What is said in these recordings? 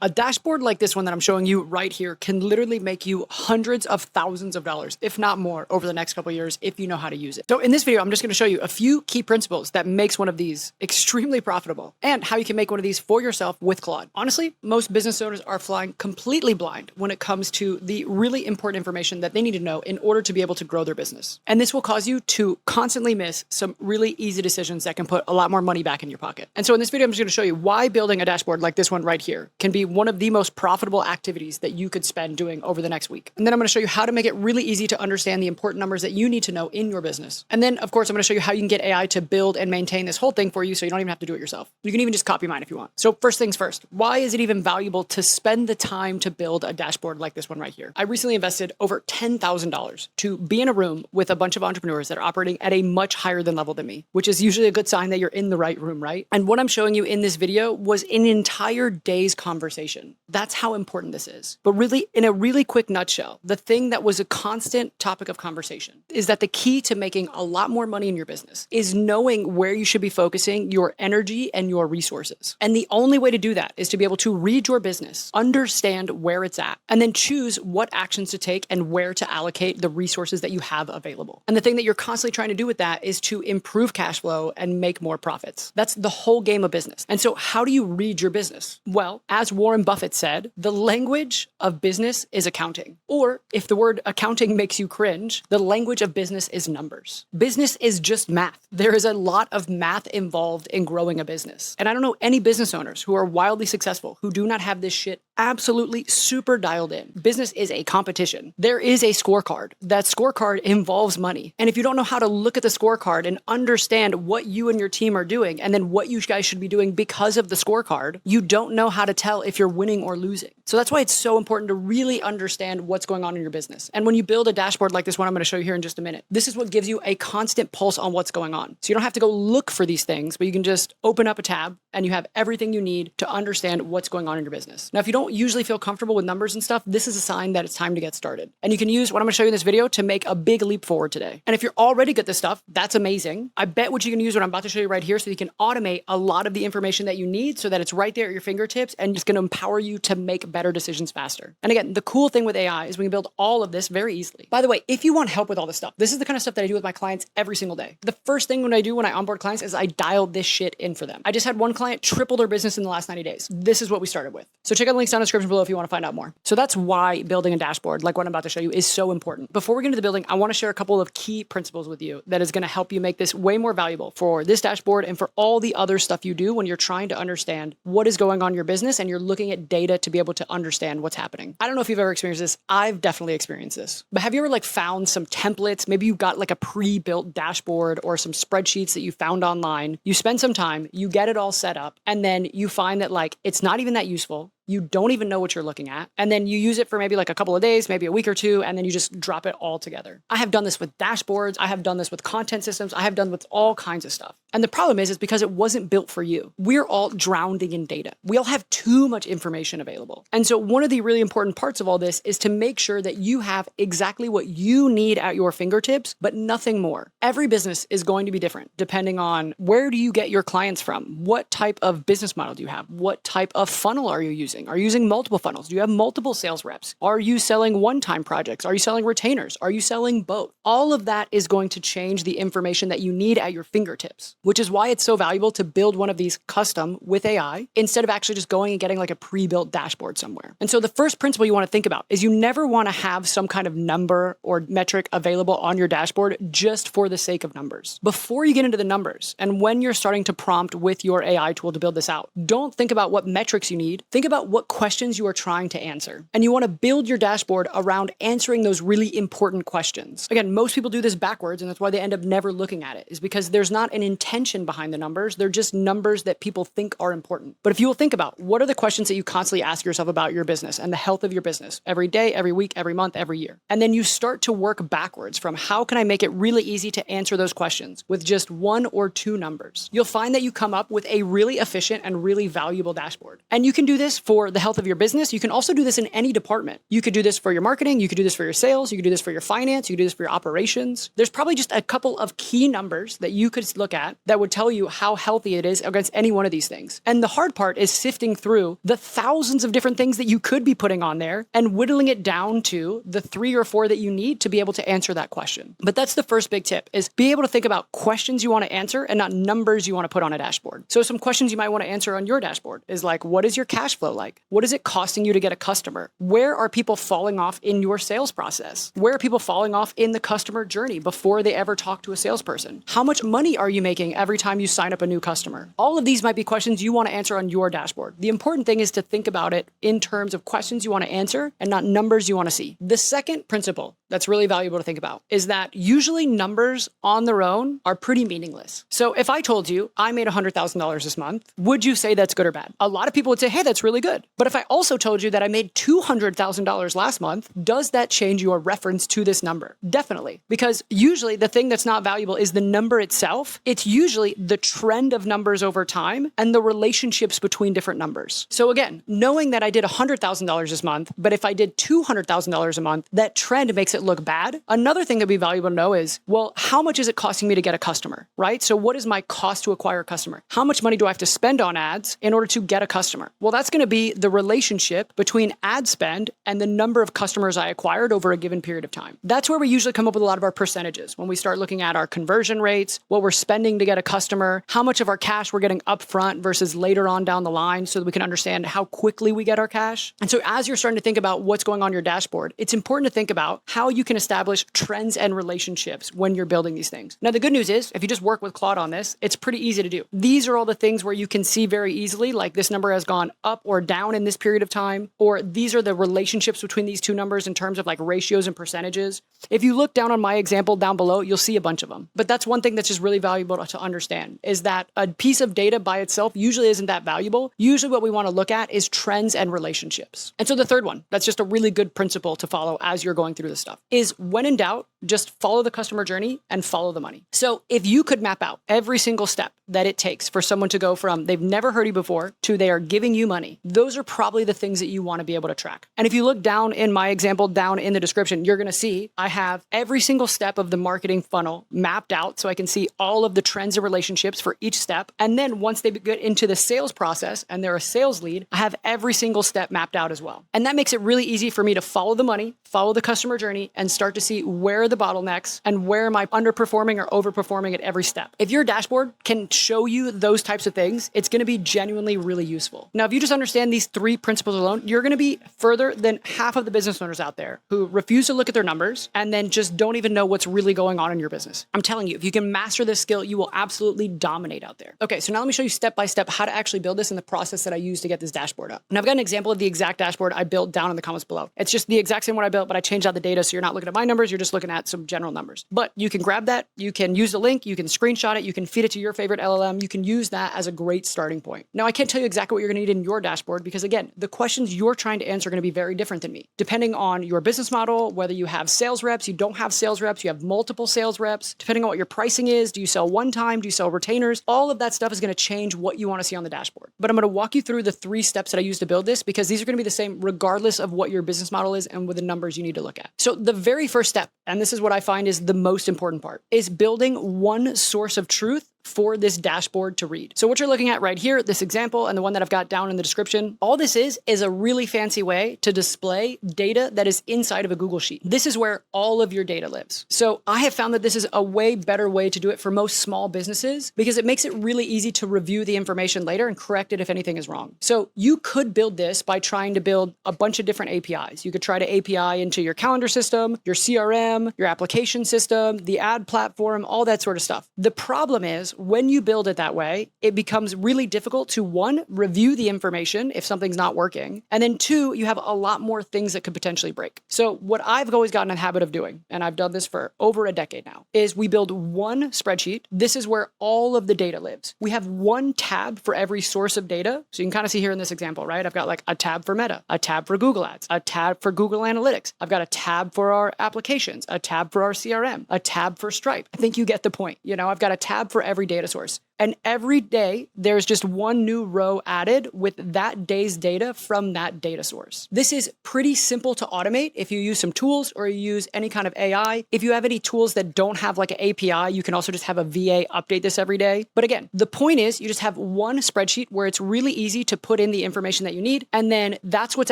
A dashboard like this one that I'm showing you right here can literally make you hundreds of thousands of dollars, if not more, over the next couple of years if you know how to use it. So in this video, I'm just going to show you a few key principles that makes one of these extremely profitable and how you can make one of these for yourself with Claude. Honestly, most business owners are flying completely blind when it comes to the really important information that they need to know in order to be able to grow their business. And this will cause you to constantly miss some really easy decisions that can put a lot more money back in your pocket. And so in this video, I'm just going to show you why building a dashboard like this one right here can be one of the most profitable activities that you could spend doing over the next week. And then I'm going to show you how to make it really easy to understand the important numbers that you need to know in your business. And then, of course, I'm going to show you how you can get AI to build and maintain this whole thing for you so you don't even have to do it yourself. You can even just copy mine if you want. So first things first, why is it even valuable to spend the time to build a dashboard like this one right here? I recently invested over $10,000 to be in a room with a bunch of entrepreneurs that are operating at a much higher than level than me, which is usually a good sign that you're in the right room, right? And what I'm showing you in this video was an entire day's conversation. That's how important this is. But really, in a really quick nutshell, the thing that was a constant topic of conversation is that the key to making a lot more money in your business is knowing where you should be focusing your energy and your resources. And the only way to do that is to be able to read your business, understand where it's at, and then choose what actions to take and where to allocate the resources that you have available. And the thing that you're constantly trying to do with that is to improve cash flow and make more profits. That's the whole game of business. And so how do you read your business? Well, as Warren Buffett said, the language of business is accounting. Or if the word accounting makes you cringe, the language of business is numbers. Business is just math. There is a lot of math involved in growing a business. And I don't know any business owners who are wildly successful who do not have this shit absolutely super dialed in. Business is a competition. There is a scorecard. That scorecard involves money. And if you don't know how to look at the scorecard and understand what you and your team are doing, and then what you guys should be doing because of the scorecard, you don't know how to tell if you're winning or losing. So that's why it's so important to really understand what's going on in your business. And when you build a dashboard like this one I'm going to show you here in just a minute, this is what gives you a constant pulse on what's going on. So you don't have to go look for these things, but you can just open up a tab and you have everything you need to understand what's going on in your business. Now, if you don't usually feel comfortable with numbers and stuff, this is a sign that it's time to get started. And you can use what I'm going to show you in this video to make a big leap forward today. And if you're already good at this stuff, that's amazing. I bet what you can use what I'm about to show you right here so you can automate a lot of the information that you need so that it's right there at your fingertips and it's going to empower you to make better decisions faster. And again, the cool thing with AI is we can build all of this very easily. By the way, if you want help with all this stuff, this is the kind of stuff that I do with my clients every single day. The first thing when I do when I onboard clients is I dial this shit in for them. I just had one client triple their business in the last 90 days. This is what we started with. So check out the links down in the description below if you want to find out more. So that's why building a dashboard like what I'm about to show you is so important. Before we get into the building, I want to share a couple of key principles with you that is going to help you make this way more valuable for this dashboard and for all the other stuff you do when you're trying to understand what is going on in your business and you're looking at data to be able to understand what's happening. I don't know if you've ever experienced this. I've definitely experienced this. But have you ever found some templates? Maybe you got a pre-built dashboard or some spreadsheets that you found online. You spend some time, you get it all set up, and then you find that it's not even that useful. You don't even know what you're looking at. And then you use it for maybe a couple of days, maybe a week or two, and then you just drop it all together. I have done this with dashboards. I have done this with content systems. I have done with all kinds of stuff. And the problem is because it wasn't built for you. We're all drowning in data. We all have too much information available. And so one of the really important parts of all this is to make sure that you have exactly what you need at your fingertips, but nothing more. Every business is going to be different depending on where do you get your clients from? What type of business model do you have? What type of funnel are you using? Are you using multiple funnels? Do you have multiple sales reps? Are you selling one-time projects? Are you selling retainers? Are you selling both? All of that is going to change the information that you need at your fingertips, which is why it's so valuable to build one of these custom with AI instead of actually just going and getting a pre-built dashboard somewhere. And so the first principle you want to think about is you never want to have some kind of number or metric available on your dashboard just for the sake of numbers. Before you get into the numbers and when you're starting to prompt with your AI tool to build this out, don't think about what metrics you need. Think about what questions you are trying to answer. And you want to build your dashboard around answering those really important questions. Again, most people do this backwards, and that's why they end up never looking at it, is because there's not an intention behind the numbers. They're just numbers that people think are important. But if you will think about what are the questions that you constantly ask yourself about your business and the health of your business every day, every week, every month, every year, and then you start to work backwards from how can I make it really easy to answer those questions with just one or two numbers, you'll find that you come up with a really efficient and really valuable dashboard. And you can do this for for the health of your business, you can also do this in any department. You could do this for your marketing. You could do this for your sales. You could do this for your finance. You could do this for your operations. There's probably just a couple of key numbers that you could look at that would tell you how healthy it is against any one of these things. And the hard part is sifting through the thousands of different things that you could be putting on there and whittling it down to the 3 or 4 that you need to be able to answer that question. But that's the first big tip, is be able to think about questions you want to answer and not numbers you want to put on a dashboard. So some questions you might want to answer on your dashboard is like, what is your cash flow like? What is it costing you to get a customer? Where are people falling off in your sales process? Where are people falling off in the customer journey before they ever talk to a salesperson? How much money are you making every time you sign up a new customer? All of these might be questions you want to answer on your dashboard. The important thing is to think about it in terms of questions you want to answer and not numbers you want to see. The second principle that's really valuable to think about is that usually numbers on their own are pretty meaningless. So if I told you I made $100,000 this month, would you say that's good or bad? A lot of people would say, hey, that's really good. But if I also told you that I made $200,000 last month, does that change your reference to this number? Definitely. Because usually the thing that's not valuable is the number itself. It's usually the trend of numbers over time and the relationships between different numbers. So again, knowing that I did $100,000 this month, but if I did $200,000 a month, that trend makes it look bad. Another thing that'd be valuable to know is, well, how much is it costing me to get a customer, right? So what is my cost to acquire a customer? How much money do I have to spend on ads in order to get a customer? Well, that's going to be the relationship between ad spend and the number of customers I acquired over a given period of time. That's where we usually come up with a lot of our percentages. When we start looking at our conversion rates, what we're spending to get a customer, how much of our cash we're getting upfront versus later on down the line so that we can understand how quickly we get our cash. And so as you're starting to think about what's going on in your dashboard, it's important to think about how you can establish trends and relationships when you're building these things. Now, the good news is if you just work with Claude on this, it's pretty easy to do. These are all the things where you can see very easily, like this number has gone up or down in this period of time, or these are the relationships between these two numbers in terms of like ratios and percentages. If you look down on my example down below, you'll see a bunch of them. But that's one thing that's just really valuable to understand, is that a piece of data by itself usually isn't that valuable. Usually what we want to look at is trends and relationships. And so the third one, that's just a really good principle to follow as you're going through this stuff, is when in doubt, just follow the customer journey and follow the money. So if you could map out every single step that it takes for someone to go from they've never heard you before to they are giving you money, those are probably the things that you want to be able to track. And if you look down in my example, down in the description, you're going to see I have every single step of the marketing funnel mapped out so I can see all of the trends and relationships for each step. And then once they get into the sales process and they're a sales lead, I have every single step mapped out as well. And that makes it really easy for me to follow the money, follow the customer journey, and start to see where are the bottlenecks and where am I underperforming or overperforming at every step. If your dashboard can show you those types of things, it's going to be genuinely really useful. Now, if you just understand these 3 principles alone, you're going to be further than half of the business owners out there who refuse to look at their numbers and then just don't even know what's really going on in your business. I'm telling you, if you can master this skill, you will absolutely dominate out there. Okay, so now let me show you step by step how to actually build this and the process that I use to get this dashboard up. And I've got an example of the exact dashboard I built down in the comments below. It's just the exact same one I built, but I changed out the data so you're not looking at my numbers, you're just looking at some general numbers. But you can grab that, you can use the link, you can screenshot it, you can feed it to your favorite LLM, you can use that as a great starting point. Now, I can't tell you exactly what you're going to need in your dashboard because, again, the questions you're trying to answer are going to be very different than me, depending on your business model, whether you have sales reps, you don't have sales reps, you have multiple sales reps, depending on what your pricing is, do you sell one time, do you sell retainers? All of that stuff is going to change what you want to see on the dashboard. But I'm going to walk you through the 3 steps that I use to build this because these are going to be the same regardless of what your business model is and with the numbers you need to look at. So the very first step, and this is what I find is the most important part, is building one source of truth for this dashboard to read. So what you're looking at right here, this example and the one that I've got down in the description, all this is a really fancy way to display data that is inside of a Google Sheet. This is where all of your data lives. So I have found that this is a way better way to do it for most small businesses because it makes it really easy to review the information later and correct it if anything is wrong. So you could build this by trying to build a bunch of different APIs. You could try to API into your calendar system, your CRM, your application system, the ad platform, all that sort of stuff. The problem is when you build it that way, it becomes really difficult to, 1, review the information if something's not working, and then 2, you have a lot more things that could potentially break. So what I've always gotten in the habit of doing, and I've done this for over a decade now, is we build one spreadsheet. This is where all of the data lives. We have one tab for every source of data. So you can kind of see here in this example, right? I've got like a tab for Meta, a tab for Google Ads, a tab for Google Analytics. I've got a tab for our applications, a tab for our CRM, a tab for Stripe. I think you get the point. I've got a tab for every data source. And every day there's just one new row added with that day's data from that data source. This is pretty simple to automate if you use some tools or you use any kind of AI. If you have any tools that don't have like an API, you can also just have a VA update this every day. But again, the point is you just have one spreadsheet where it's really easy to put in the information that you need. And then that's what's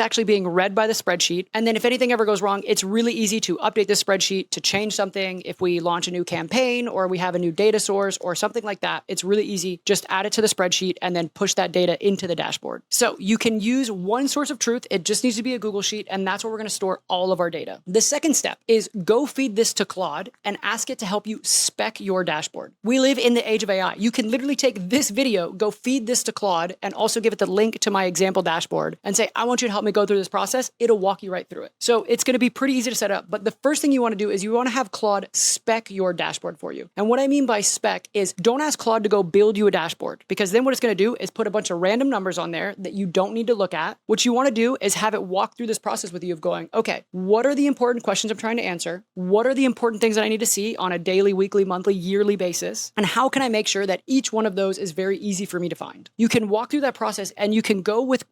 actually being read by the spreadsheet. And then if anything ever goes wrong, it's really easy to update the spreadsheet to change something. If we launch a new campaign or we have a new data source or something like that, it's really easy. Just add it to the spreadsheet and then push that data into the dashboard. So you can use one source of truth. It just needs to be a Google Sheet, and that's where we're going to store all of our data. The second step is go feed this to Claude and ask it to help you spec your dashboard. We live in the age of AI. You can literally take this video, go feed this to Claude, and also give it the link to my example dashboard and say, I want you to help me go through this process. It'll walk you right through it. So it's going to be pretty easy to set up. But the first thing you want to do is you want to have Claude spec your dashboard for you. And what I mean by spec is don't ask Claude to go build you a dashboard, because then what it's going to do is put a bunch of random numbers on there that you don't need to look at. What you want to do is have it walk through this process with you of going, okay, what are the important questions I'm trying to answer? What are the important things that I need to see on a daily, weekly, monthly, yearly basis? And how can I make sure that each one of those is very easy for me to find? You can walk through that process and you can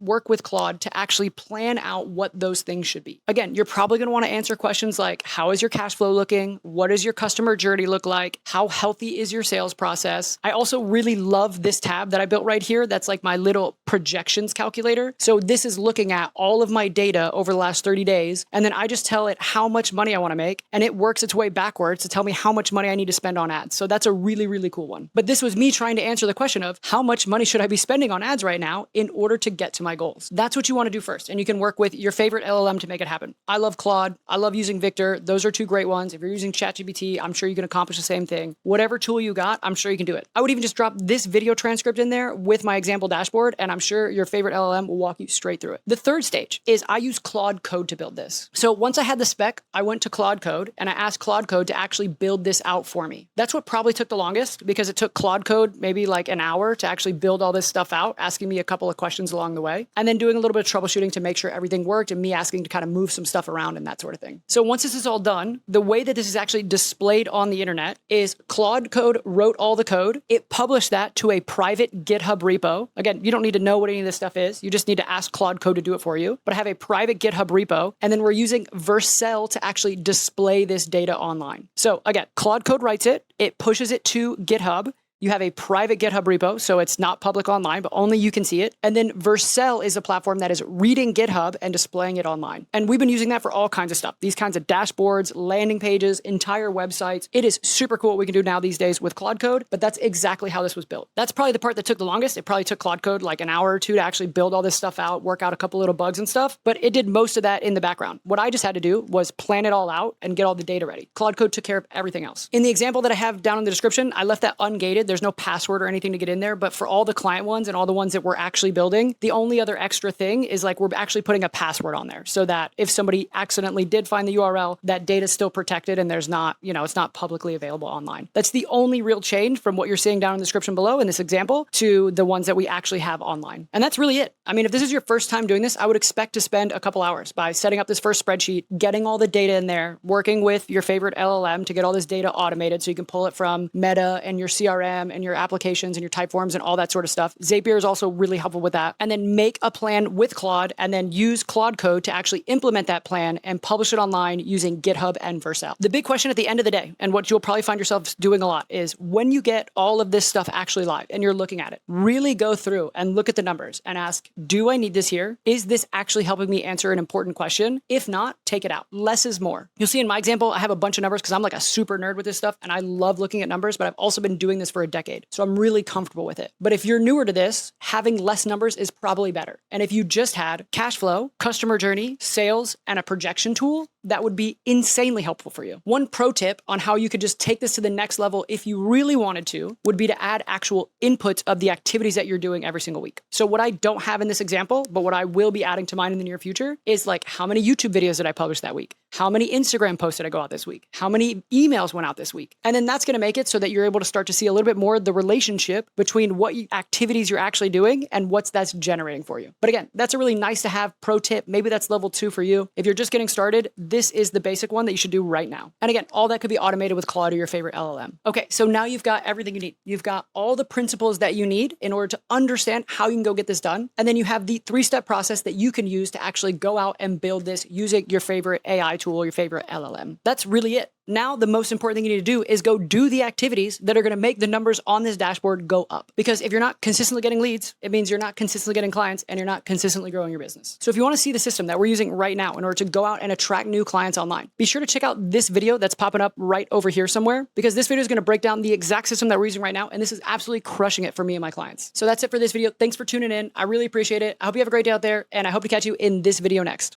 work with Claude to actually plan out what those things should be. Again, you're probably going to want to answer questions like, how is your cash flow looking? What does your customer journey look like? How healthy is your sales process? I also really love this tab that I built right here. That's like my little projections calculator. So this is looking at all of my data over the last 30 days. And then I just tell it how much money I want to make. And it works its way backwards to tell me how much money I need to spend on ads. So that's a really, really cool one. But this was me trying to answer the question of how much money should I be spending on ads right now in order to get to my goals? That's what you want to do first. And you can work with your favorite LLM to make it happen. I love Claude. I love using Victor. Those are two great ones. If you're using ChatGPT, I'm sure you can accomplish the same thing. Whatever tool you got, I'm sure you can do it. I would even just drop this video transcript in there with my example dashboard, and I'm sure your favorite LLM will walk you straight through it. The third stage is I use Claude Code to build this. So once I had the spec, I went to Claude Code and I asked Claude Code to actually build this out for me. That's what probably took the longest, because it took Claude Code maybe like an hour to actually build all this stuff out, asking me a couple of questions along the way, and then doing a little bit of troubleshooting to make sure everything worked and me asking to kind of move some stuff around and that sort of thing. So once this is all done, the way that this is actually displayed on the internet is Claude Code wrote all the code. It published that to a private GitHub repo. Again, you don't need to know what any of this stuff is. You just need to ask Claude Code to do it for you. But I have a private GitHub repo, and then we're using Vercel to actually display this data online. So again, Claude Code writes it. It pushes it to GitHub. You have a private GitHub repo, so it's not public online, but only you can see it. And then Vercel is a platform that is reading GitHub and displaying it online. And we've been using that for all kinds of stuff. These kinds of dashboards, landing pages, entire websites. It is super cool what we can do now these days with Claude Code, but that's exactly how this was built. That's probably the part that took the longest. It probably took Claude Code like an hour or two to actually build all this stuff out, work out a couple little bugs and stuff, but it did most of that in the background. What I just had to do was plan it all out and get all the data ready. Claude Code took care of everything else. In the example that I have down in the description, I left that ungated. There's no password or anything to get in there, but for all the client ones and all the ones that we're actually building, the only other extra thing is like we're actually putting a password on there so that if somebody accidentally did find the URL, that data is still protected and there's not, it's not publicly available online. That's the only real change from what you're seeing down in the description below in this example to the ones that we actually have online. And that's really it. I mean, if this is your first time doing this, I would expect to spend a couple hours by setting up this first spreadsheet, getting all the data in there, working with your favorite LLM to get all this data automated so you can pull it from Meta and your CRM and your applications and your type forms and all that sort of stuff. Zapier is also really helpful with that. And then make a plan with Claude and then use Claude Code to actually implement that plan and publish it online using GitHub and Vercel. The big question at the end of the day, and what you'll probably find yourself doing a lot, is when you get all of this stuff actually live and you're looking at it, really go through and look at the numbers and ask, do I need this here? Is this actually helping me answer an important question? If not, take it out. Less is more. You'll see in my example, I have a bunch of numbers because I'm like a super nerd with this stuff and I love looking at numbers, but I've also been doing this for a decade. So I'm really comfortable with it. But if you're newer to this, having less numbers is probably better. And if you just had cash flow, customer journey, sales, and a projection tool, that would be insanely helpful for you. One pro tip on how you could just take this to the next level if you really wanted to would be to add actual inputs of the activities that you're doing every single week. So what I don't have in this example, but what I will be adding to mine in the near future is like, how many YouTube videos did I publish that week? How many Instagram posts did I go out this week? How many emails went out this week? And then that's going to make it so that you're able to start to see a little bit more the relationship between what activities you're actually doing and what's that's generating for you. But again, that's a really nice to have pro tip. Maybe that's level 2 for you. If you're just getting started, this is the basic one that you should do right now. And again, all that could be automated with Claude or your favorite LLM. Okay, so now you've got everything you need. You've got all the principles that you need in order to understand how you can go get this done. And then you have the 3-step process that you can use to actually go out and build this using your favorite AI tool, your favorite LLM. That's really it. Now, the most important thing you need to do is go do the activities that are going to make the numbers on this dashboard go up. Because if you're not consistently getting leads, it means you're not consistently getting clients and you're not consistently growing your business. So if you want to see the system that we're using right now in order to go out and attract new clients online, be sure to check out this video that's popping up right over here somewhere, because this video is going to break down the exact system that we're using right now. And this is absolutely crushing it for me and my clients. So that's it for this video. Thanks for tuning in. I really appreciate it. I hope you have a great day out there, and I hope to catch you in this video next.